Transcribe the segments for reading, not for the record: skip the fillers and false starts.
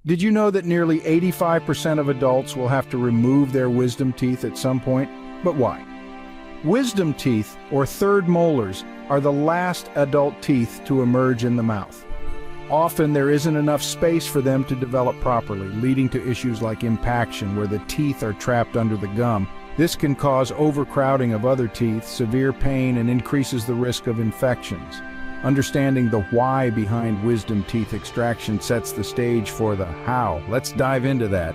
Did you know that nearly 85% of adults will have to remove their wisdom teeth at some point? But why? Wisdom teeth, or third molars, are the last adult teeth to emerge in the mouth. Often there isn't enough space for them to develop properly, leading to issues like impaction, where the teeth are trapped under the gum. This can cause overcrowding of other teeth, severe pain, and increases the risk of infections. Understanding the why behind wisdom teeth extraction sets the stage for the how. Let's dive into that.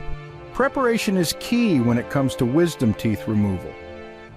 Preparation is key when it comes to wisdom teeth removal.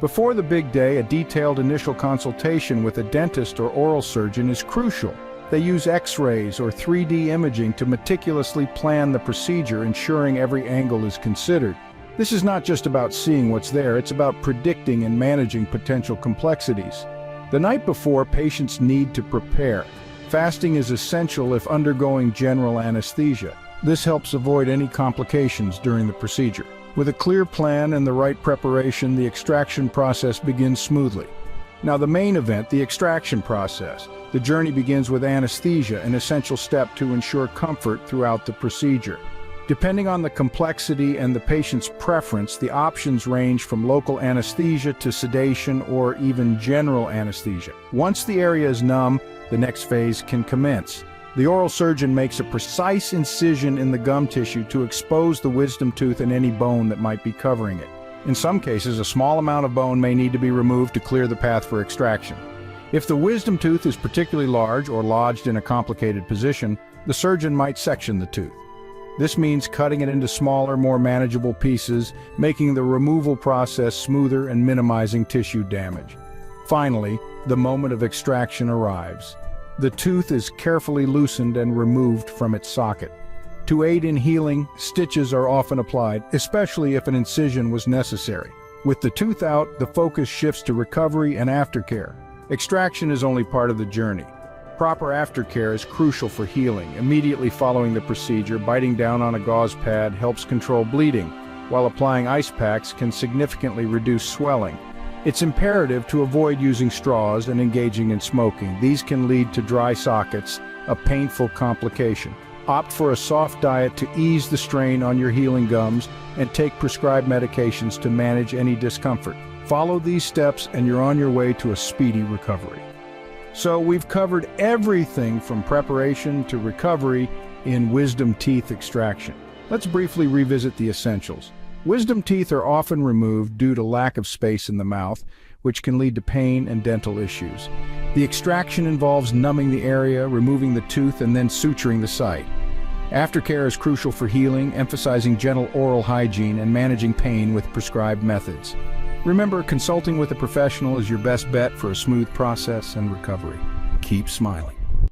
Before the big day, a detailed initial consultation with a dentist or oral surgeon is crucial. They use X-rays or 3D imaging to meticulously plan the procedure, ensuring every angle is considered. This is not just about seeing what's there, it's about predicting and managing potential complexities. The night before, patients need to prepare. Fasting is essential if undergoing general anesthesia. This helps avoid any complications during the procedure. With a clear plan and the right preparation, the extraction process begins smoothly. Now, the main event, the extraction process. The journey begins with anesthesia, an essential step to ensure comfort throughout the procedure. Depending on the complexity and the patient's preference, the options range from local anesthesia to sedation or even general anesthesia. Once the area is numb, the next phase can commence. The oral surgeon makes a precise incision in the gum tissue to expose the wisdom tooth and any bone that might be covering it. In some cases, a small amount of bone may need to be removed to clear the path for extraction. If the wisdom tooth is particularly large or lodged in a complicated position, the surgeon might section the tooth. This means cutting it into smaller, more manageable pieces, making the removal process smoother and minimizing tissue damage. Finally, the moment of extraction arrives. The tooth is carefully loosened and removed from its socket. To aid in healing, stitches are often applied, especially if an incision was necessary. With the tooth out, the focus shifts to recovery and aftercare. Extraction is only part of the journey. Proper aftercare is crucial for healing. Immediately following the procedure, biting down on a gauze pad helps control bleeding, while applying ice packs can significantly reduce swelling. It's imperative to avoid using straws and engaging in smoking. These can lead to dry sockets, a painful complication. Opt for a soft diet to ease the strain on your healing gums and take prescribed medications to manage any discomfort. Follow these steps and you're on your way to a speedy recovery. So we've covered everything from preparation to recovery in wisdom teeth extraction. Let's briefly revisit the essentials. Wisdom teeth are often removed due to lack of space in the mouth, which can lead to pain and dental issues. The extraction involves numbing the area, removing the tooth, and then suturing the site. Aftercare is crucial for healing, emphasizing gentle oral hygiene and managing pain with prescribed methods. Remember, consulting with a professional is your best bet for a smooth process and recovery. Keep smiling.